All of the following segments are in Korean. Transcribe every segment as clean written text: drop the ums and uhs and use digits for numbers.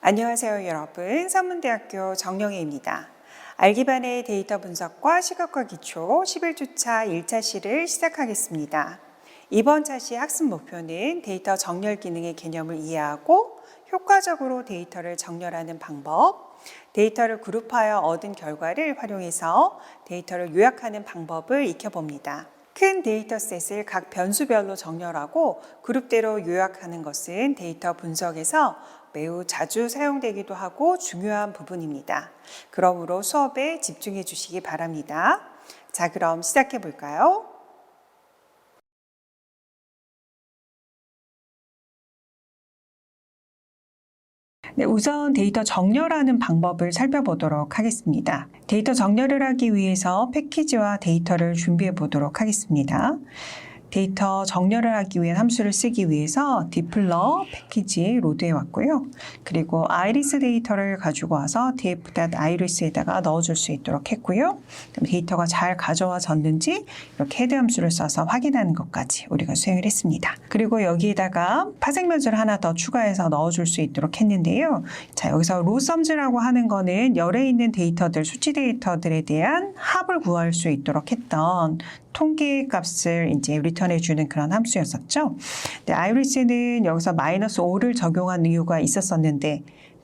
안녕하세요 여러분, 서문대학교 정영애입니다. 알기반의 데이터 분석과 시각화 기초 11주차 1차 시를 시작하겠습니다. 이번 차시 학습 목표는 데이터 정렬 기능의 개념을 이해하고 효과적으로 데이터를 정렬하는 방법, 데이터를 그룹하여 얻은 결과를 활용해서 데이터를 요약하는 방법을 익혀봅니다. 큰 데이터셋을 각 변수별로 정렬하고 그룹대로 요약하는 것은 데이터 분석에서 매우 자주 사용되기도 하고 중요한 부분입니다. 그러므로 수업에 집중해 주시기 바랍니다. 자, 그럼 시작해 볼까요? 네, 우선 데이터 정렬하는 방법을 살펴보도록 하겠습니다. 데이터 정렬을 하기 위해서 패키지와 데이터를 준비해 보도록 하겠습니다. 데이터 정렬을 하기 위한 함수를 쓰기 위해서 디플러 패키지 로드에 왔고요. 그리고 아이리스 데이터를 가지고 와서 df.iris에다가 넣어줄 수 있도록 했고요. 데이터가 잘 가져와졌는지 이렇게 헤드 함수를 써서 확인하는 것까지 우리가 수행을 했습니다. 그리고 여기에다가 파생 변수를 하나 더 추가해서 넣어줄 수 있도록 했는데요. 자, 여기서 로썸즈라고 하는 거는 열에 있는 데이터들, 수치 데이터들에 대한 합을 구할 수 있도록 했던 통계 값을 이제 리턴해 주는 그런 함수였었죠. 근데 아이리스는 여기서 -5를 적용한 이유가 있었었는데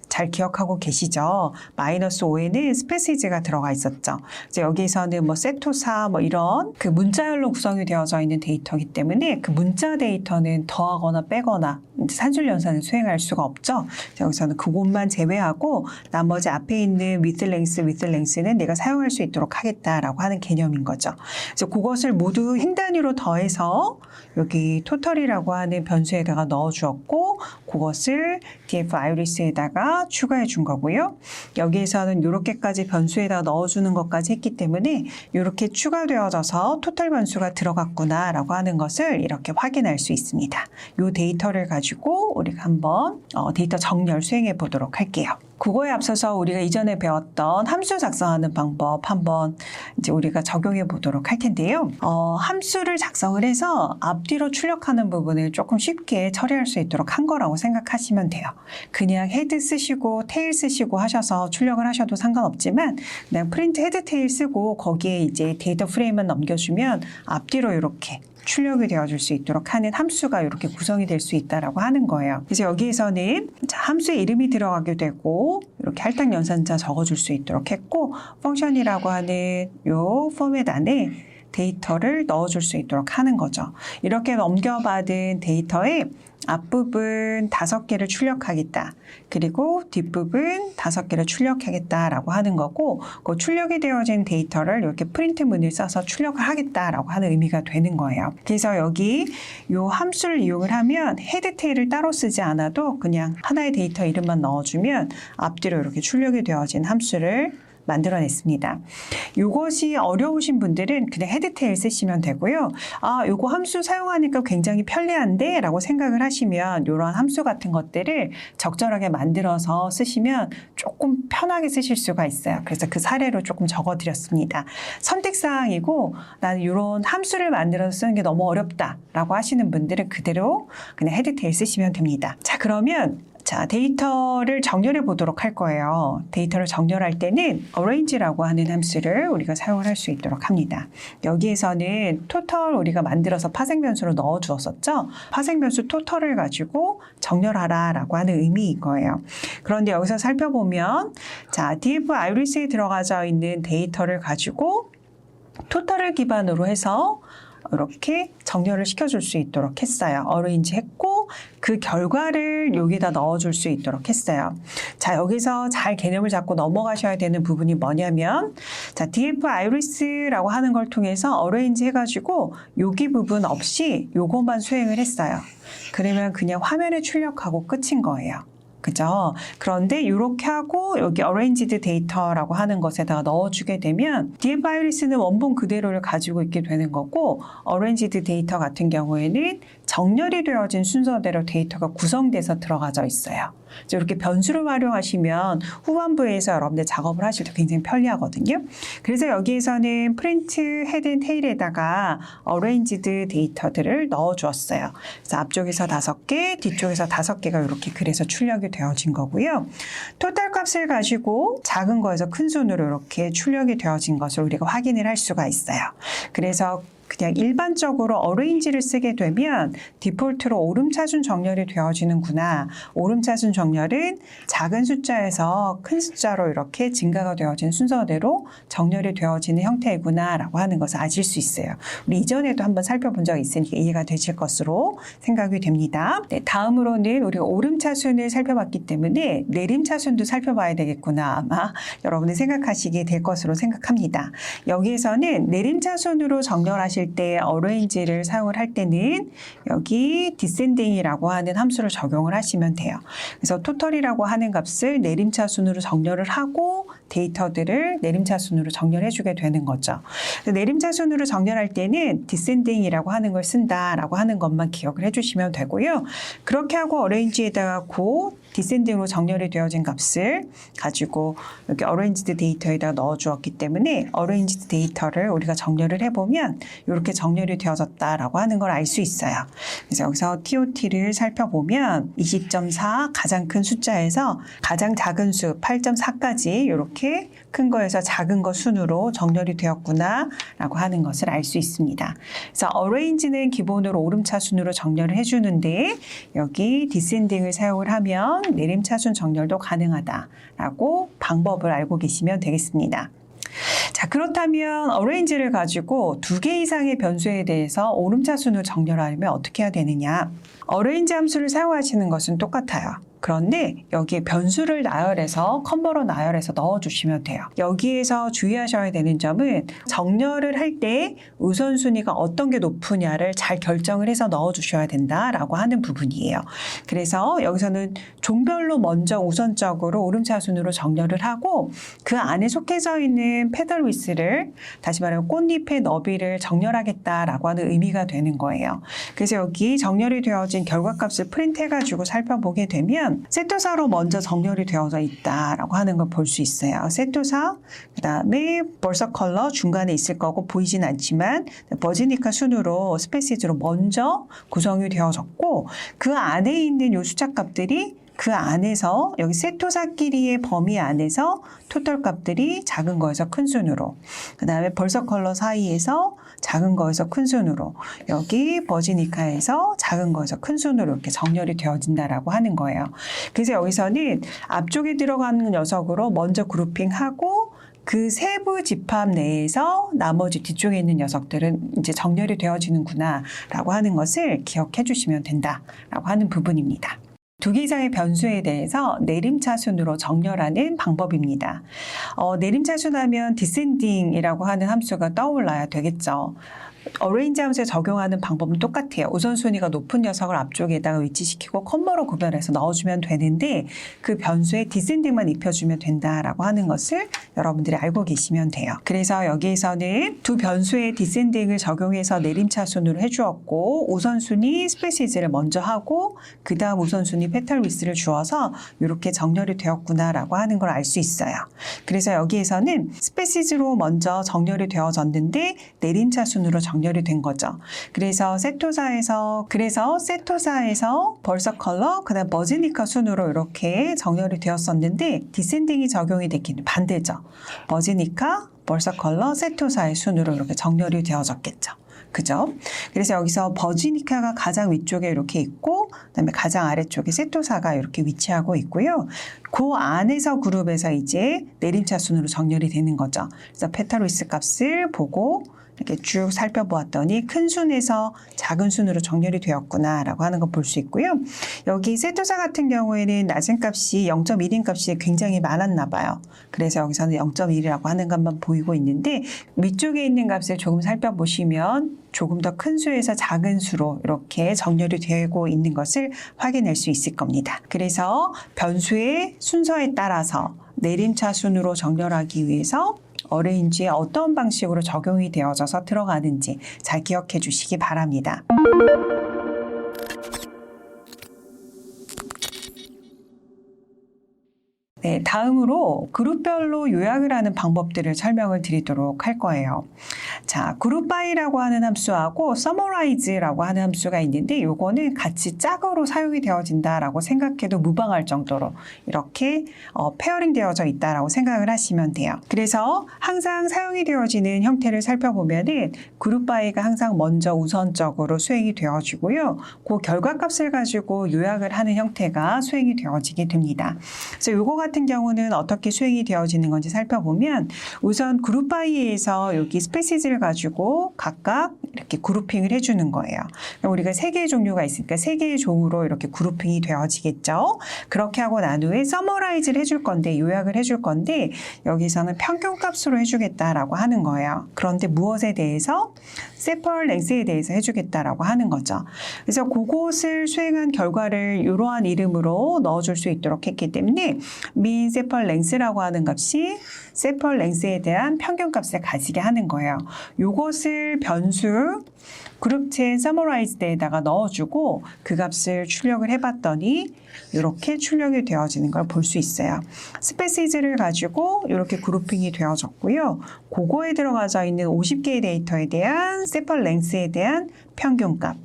잘 기억하고 계시죠? -5에는 스페시즈가 들어가 있었죠. 그래서 여기서는 뭐 세토사 뭐 이런 그 문자열로 구성이 되어져 있는 데이터이기 때문에 그 문자 데이터는 더하거나 빼거나 산술 연산을 수행할 수가 없죠. 여기서는 그것만 제외하고 나머지 앞에 있는 with length는 내가 사용할 수 있도록 하겠다라고 하는 개념인 거죠. 그래서 그것을 모두 행 단위로 더해서 여기 토탈이라고 하는 변수에다가 넣어 주었고 그것을 df iris에다가 추가해 준 거고요. 여기에서는 이렇게까지 변수에다 넣어주는 것까지 했기 때문에 이렇게 추가되어져서 토탈 변수가 들어갔구나 라고 하는 것을 이렇게 확인할 수 있습니다. 이 데이터를 가지고 우리가 한번 데이터 정렬 수행해 보도록 할게요. 그거에 앞서서 우리가 이전에 배웠던 함수 작성하는 방법 한번 이제 우리가 적용해 보도록 할 텐데요. 함수를 작성을 해서 앞뒤로 출력하는 부분을 조금 쉽게 처리할 수 있도록 한 거라고 생각하시면 돼요. 그냥 헤드 쓰시고 테일 쓰시고 하셔서 출력을 하셔도 상관없지만 그냥 프린트 헤드 테일 쓰고 거기에 이제 데이터 프레임만 넘겨주면 앞뒤로 이렇게 출력이 되어줄 수 있도록 하는 함수가 이렇게 구성이 될 수 있다라고 하는 거예요. 그래서 여기에서는 함수의 이름이 들어가게 되고 이렇게 할당 연산자 적어줄 수 있도록 했고 펑션이라고 하는 요 포맷 안에 데이터를 넣어줄 수 있도록 하는 거죠. 이렇게 넘겨받은 데이터에 앞부분 5개를 출력하겠다. 그리고 뒷부분 5개를 출력하겠다라고 하는 거고 그 출력이 되어진 데이터를 이렇게 프린트 문을 써서 출력을 하겠다라고 하는 의미가 되는 거예요. 그래서 여기 이 함수를 이용을 하면 헤드 테일을 따로 쓰지 않아도 그냥 하나의 데이터 이름만 넣어주면 앞뒤로 이렇게 출력이 되어진 함수를 만들어냈습니다. 이것이 어려우신 분들은 그냥 헤드테일 쓰시면 되고요. 아, 요거 함수 사용하니까 굉장히 편리한데? 라고 생각을 하시면 이런 함수 같은 것들을 적절하게 만들어서 쓰시면 조금 편하게 쓰실 수가 있어요. 그래서 그 사례로 조금 적어드렸습니다. 선택사항이고 나는 이런 함수를 만들어서 쓰는 게 너무 어렵다 라고 하시는 분들은 그대로 그냥 헤드테일 쓰시면 됩니다. 자, 그러면 데이터를 정렬해 보도록 할 거예요. 데이터를 정렬할 때는 arrange라고 하는 함수를 우리가 사용을 할 수 있도록 합니다. 여기에서는 total 우리가 만들어서 파생 변수로 넣어 주었었죠. 파생 변수 total을 가지고 정렬하라 라고 하는 의미인 거예요. 그런데 여기서 살펴보면 df iris에 들어가져 있는 데이터를 가지고 total을 기반으로 해서 이렇게 정렬을 시켜줄 수 있도록 했어요. arrange 했고 그 결과를 여기다 넣어줄 수 있도록 했어요. 자, 여기서 잘 개념을 잡고 넘어가셔야 되는 부분이 뭐냐면 df iris라고 하는 걸 통해서 arrange 해가지고 여기 부분 없이 요것만 수행을 했어요. 그러면 그냥 화면에 출력하고 끝인 거예요. 그죠? 그런데 이렇게 하고 여기 arranged data라고 하는 것에다가 넣어주게 되면 df-iris는 원본 그대로를 가지고 있게 되는 거고 arranged data 같은 경우에는 정렬이 되어진 순서대로 데이터가 구성돼서 들어가져 있어요. 이렇게 변수를 활용하시면 후반부에서 여러분들 작업을 하실 때 굉장히 편리하거든요. 그래서 여기에서는 print head and tail에다가 arranged 데이터들을 넣어 주었어요. 그래서 앞쪽에서 5개, 뒤쪽에서 5개가 이렇게 그래서 출력이 되어진 거고요. 토탈 값을 가지고 작은 거에서 큰 순으로 이렇게 출력이 되어진 것을 우리가 확인을 할 수가 있어요. 그래서 그냥 일반적으로 arrange를 쓰게 되면 디폴트로 오름차순 정렬이 되어지는구나. 오름차순 정렬은 작은 숫자에서 큰 숫자로 이렇게 증가가 되어진 순서대로 정렬이 되어지는 형태이구나 라고 하는 것을 아실 수 있어요. 우리 이전에도 한번 살펴본 적이 있으니까 이해가 되실 것으로 생각이 됩니다. 네, 다음으로는 우리가 오름차순을 살펴봤기 때문에 내림차순도 살펴봐야 되겠구나. 아마 여러분이 생각하시게 될 것으로 생각합니다. 여기에서는 내림차순으로 정렬하실 때 arrange를 사용을 할 때는 여기 descending이라고 하는 함수를 적용을 하시면 돼요. 그래서 total이라고 하는 값을 내림차순으로 정렬을 하고 데이터들을 내림차순으로 정렬해 주게 되는 거죠. 내림차순으로 정렬할 때는 descending이라고 하는 걸 쓴다라고 하는 것만 기억을 해주시면 되고요. 그렇게 하고 arrange에다가 descending으로 정렬이 되어진 값을 가지고 여기 arranged 데이터에다 넣어 주었기 때문에 arranged 데이터를 우리가 정렬을 해보면 이렇게 정렬이 되어졌다라고 하는 걸 알 수 있어요. 그래서 여기서 TOT를 살펴보면 20.4 가장 큰 숫자에서 가장 작은 수 8.4까지 이렇게 큰 거에서 작은 거 순으로 정렬이 되었구나 라고 하는 것을 알 수 있습니다. 그래서 arrange는 기본으로 오름차순으로 정렬을 해주는데 여기 descending을 사용을 하면 내림차순 정렬도 가능하다라고 방법을 알고 계시면 되겠습니다. 자, 그렇다면 arrange를 가지고 2개 이상의 변수에 대해서 오름차순으로 정렬하려면 어떻게 해야 되느냐? arrange 함수를 사용하시는 것은 똑같아요. 그런데 여기에 변수를 나열해서 컨버터 나열해서 넣어주시면 돼요. 여기에서 주의하셔야 되는 점은 정렬을 할 때 우선순위가 어떤 게 높으냐를 잘 결정을 해서 넣어주셔야 된다라고 하는 부분이에요. 그래서 여기서는 종별로 먼저 우선적으로 오름차순으로 정렬을 하고 그 안에 속해져 있는 페달 위스를 다시 말하면 꽃잎의 너비를 정렬하겠다라고 하는 의미가 되는 거예요. 그래서 여기 정렬이 되어진 결과값을 프린트해가지고 살펴보게 되면 세토사로 먼저 정렬이 되어져 있다라고 하는 걸 볼 수 있어요. 세토사, 그 다음에 벌써 컬러 중간에 있을 거고 보이진 않지만 버지니카 순으로 스페시즈로 먼저 구성이 되어졌고 그 안에 있는 요 숫자 값들이 그 안에서 여기 세토사끼리의 범위 안에서 토탈 값들이 작은 거에서 큰 순으로 그 다음에 벌써 컬러 사이에서 작은 거에서 큰 순으로 여기 버지니카에서 작은 거에서 큰 순으로 이렇게 정렬이 되어진다라고 하는 거예요. 그래서 여기서는 앞쪽에 들어가는 녀석으로 먼저 그룹핑하고 그 세부 집합 내에서 나머지 뒤쪽에 있는 녀석들은 이제 정렬이 되어지는구나 라고 하는 것을 기억해 주시면 된다라고 하는 부분입니다. 2개 이상의 변수에 대해서 내림차순으로 정렬하는 방법입니다. 내림차순 하면 descending이라고 하는 함수가 떠올라야 되겠죠. arrange 함수에 적용하는 방법은 똑같아요. 우선순위가 높은 녀석을 앞쪽에다가 위치시키고 컴버로 구별해서 넣어주면 되는데 그 변수에 descending만 입혀주면 된다라고 하는 것을 여러분들이 알고 계시면 돼요. 그래서 여기에서는 두 변수에 descending을 적용해서 내림차순으로 해주었고 우선순위 스페시즈를 먼저 하고 그 다음 우선순위 페탈 위스를 주어서 이렇게 정렬이 되었구나라고 하는 걸 알 수 있어요. 그래서 여기에서는 스페시즈로 먼저 정렬이 되어졌는데 내림차순으로 정렬이 된 거죠. 그래서 세토사에서 벌써 컬러, 그 다음 버지니카 순으로 이렇게 정렬이 되었었는데 디센딩이 적용이 됐기는 반대죠. 버지니카, 벌써 컬러, 세토사의 순으로 이렇게 정렬이 되어졌겠죠. 그죠? 그래서 여기서 버지니카가 가장 위쪽에 이렇게 있고 그다음에 가장 아래쪽에 세토사가 이렇게 위치하고 있고요. 그 안에서 그룹에서 이제 내림차순으로 정렬이 되는 거죠. 그래서 페탈 위스 값을 보고 이렇게 쭉 살펴보았더니 큰 순에서 작은 순으로 정렬이 되었구나라고 하는 걸 볼 수 있고요. 여기 세토사 같은 경우에는 낮은 값이 0.1인 값이 굉장히 많았나 봐요. 그래서 여기서는 0.1이라고 하는 것만 보이고 있는데 위쪽에 있는 값을 조금 살펴보시면 조금 더 큰 수에서 작은 수로 이렇게 정렬이 되고 있는 것을 확인할 수 있을 겁니다. 그래서 변수의 순서에 따라서 내림차 순으로 정렬하기 위해서 어레인지에 어떤 방식으로 적용이 되어져서 들어가는지 잘 기억해 주시기 바랍니다. 네, 다음으로 그룹별로 요약을 하는 방법들을 설명을 드리도록 할 거예요. 자, 그룹바이라고 하는 함수하고 summarize라고 하는 함수가 있는데 요거는 같이 짝으로 사용이 되어진다라고 생각해도 무방할 정도로 이렇게 페어링 되어져 있다라고 생각을 하시면 돼요. 그래서 항상 사용이 되어지는 형태를 살펴보면은 그룹바이가 항상 먼저 우선적으로 수행이 되어지고요. 그 결과값을 가지고 요약을 하는 형태가 수행이 되어지게 됩니다. 그래서 요거 같은 경우는 어떻게 수행이 되어지는 건지 살펴보면 우선 그룹바이에서 여기 스페시즈를 가지고 각각 이렇게 그룹핑을 해주는 거예요. 우리가 3개의 종류가 있으니까 3개의 종으로 이렇게 그룹핑이 되어지겠죠. 그렇게 하고 난 후에 서머라이즈를 해줄 건데 요약을 해줄 건데 여기서는 평균값으로 해주겠다라고 하는 거예요. 그런데 무엇에 대해서? 세펄 랭스에 대해서 해주겠다라고 하는 거죠. 그래서 그것을 수행한 결과를 이러한 이름으로 넣어줄 수 있도록 했기 때문에 mean 세펄 랭스라고 하는 값이 세펄 랭스에 대한 평균값을 가지게 하는 거예요. 이것을 변수 그룹체인 summarized에다가 넣어주고 그 값을 출력을 해봤더니 이렇게 출력이 되어지는 걸 볼 수 있어요. 스페시즈를 가지고 이렇게 그룹핑이 되어졌고요. 그거에 들어가져 있는 50개의 데이터에 대한 세펄 랭스에 대한 평균값,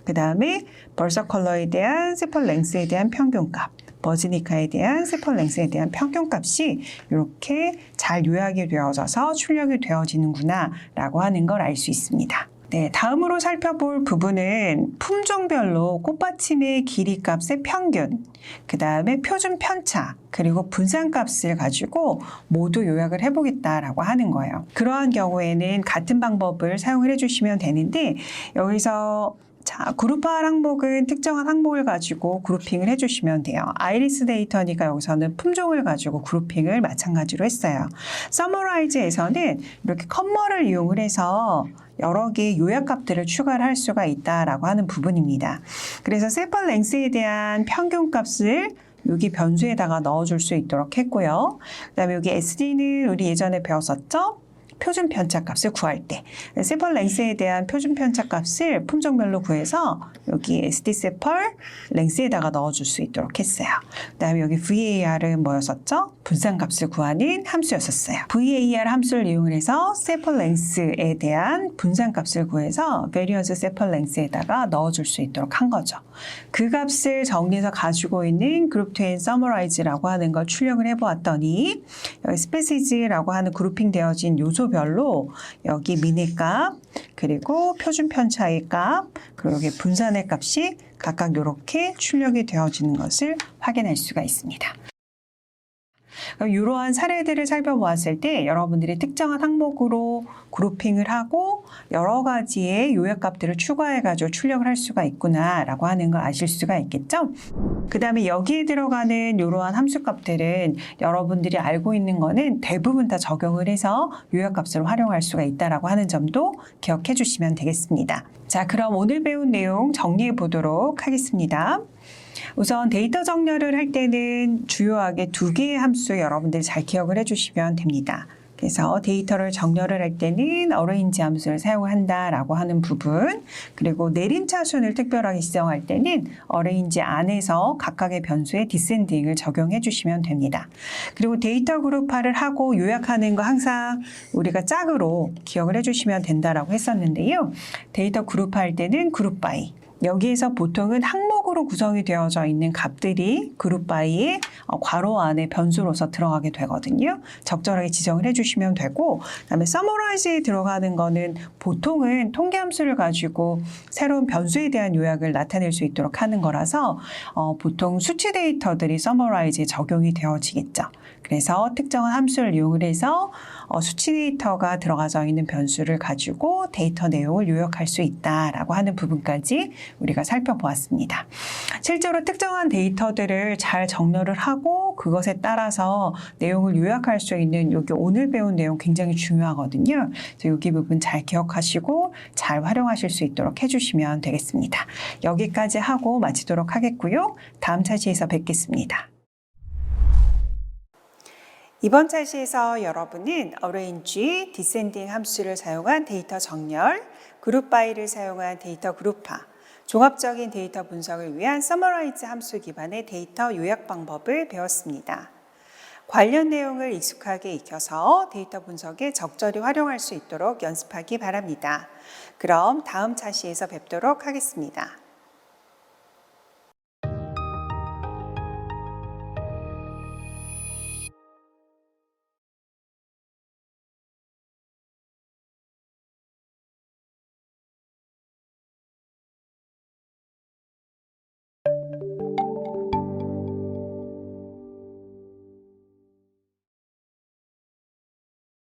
그 다음에 벌서 컬러에 대한 세펄 랭스에 대한 평균값, 버지니카에 대한 세펄 랭스에 대한 평균값이 이렇게 잘 요약이 되어져서 출력이 되어지는구나 라고 하는 걸 알 수 있습니다. 네, 다음으로 살펴볼 부분은 품종별로 꽃받침의 길이값의 평균, 그 다음에 표준 편차, 그리고 분산값을 가지고 모두 요약을 해보겠다라고 하는 거예요. 그러한 경우에는 같은 방법을 사용을 해주시면 되는데 여기서 자, 그룹화 항목은 특정한 항목을 가지고 그룹핑을 해주시면 돼요. 아이리스 데이터니까 여기서는 품종을 가지고 그룹핑을 마찬가지로 했어요. 서머라이즈에서는 이렇게 컴머를 이용을 해서 여러 개의 요약값들을 추가를 할 수가 있다라고 하는 부분입니다. 그래서 세펄 랭스에 대한 평균값을 여기 변수에다가 넣어줄 수 있도록 했고요. 그 다음에 여기 SD는 우리 예전에 배웠었죠? 표준 편차값을 구할 때 세펄 랭스에 대한 표준 편차값을 품종별로 구해서 여기 SD 세펄 랭스에다가 넣어줄 수 있도록 했어요. 그 다음에 여기 VAR은 뭐였었죠? 분산값을 구하는 함수였었어요. VAR 함수를 이용해서 세펄 랭스에 대한 분산값을 구해서 variance 세펄 랭스에다가 넣어줄 수 있도록 한 거죠. 그 값을 정리해서 가지고 있는 그룹 투 앤 서머라이즈라고 하는 걸 출력을 해보았더니 여기 스페시즈라고 하는 그룹핑 되어진 요소별로 여기 민의 값, 그리고 표준 편차의 값, 그리고 여기 분산의 값이 각각 이렇게 출력이 되어지는 것을 확인할 수가 있습니다. 이러한 사례들을 살펴보았을 때 여러분들이 특정한 항목으로 그룹핑을 하고 여러 가지의 요약값들을 추가해가지고 출력을 할 수가 있구나라고 하는 걸 아실 수가 있겠죠? 그 다음에 여기에 들어가는 이러한 함수값들은 여러분들이 알고 있는 거는 대부분 다 적용을 해서 요약값을 활용할 수가 있다라고 하는 점도 기억해 주시면 되겠습니다. 자, 그럼 오늘 배운 내용 정리해 보도록 하겠습니다. 우선 데이터 정렬을 할 때는 주요하게 2개의 함수 여러분들이 잘 기억을 해주시면 됩니다. 그래서 데이터를 정렬을 할 때는 어레인지 함수를 사용을 한다라고 하는 부분, 그리고 내림차순을 특별하게 지정할 때는 어레인지 안에서 각각의 변수에 디센딩을 적용해 주시면 됩니다. 그리고 데이터 그룹화를 하고 요약하는 거 항상 우리가 짝으로 기억을 해주시면 된다라고 했었는데요. 데이터 그룹화할 때는 그룹 바이, 여기에서 보통은 항목으로 구성이 되어져 있는 값들이 그룹 바이의 괄호 안에 변수로서 들어가게 되거든요. 적절하게 지정을 해주시면 되고, 그다음에 서머라이즈에 들어가는 거는 보통은 통계 함수를 가지고 새로운 변수에 대한 요약을 나타낼 수 있도록 하는 거라서 보통 수치 데이터들이 서머라이즈에 적용이 되어지겠죠. 그래서 특정한 함수를 이용을 해서 수치 데이터가 들어가져 있는 변수를 가지고 데이터 내용을 요약할 수 있다라고 하는 부분까지 우리가 살펴보았습니다. 실제로 특정한 데이터들을 잘 정렬을 하고 그것에 따라서 내용을 요약할 수 있는 여기 오늘 배운 내용 굉장히 중요하거든요. 그래서 여기 부분 잘 기억하시고 잘 활용하실 수 있도록 해주시면 되겠습니다. 여기까지 하고 마치도록 하겠고요. 다음 차시에서 뵙겠습니다. 이번 차시에서 여러분은 arrange, descending 함수를 사용한 데이터 정렬, group by를 사용한 데이터 그룹화, 종합적인 데이터 분석을 위한 summarize 함수 기반의 데이터 요약 방법을 배웠습니다. 관련 내용을 익숙하게 익혀서 데이터 분석에 적절히 활용할 수 있도록 연습하기 바랍니다. 그럼 다음 차시에서 뵙도록 하겠습니다.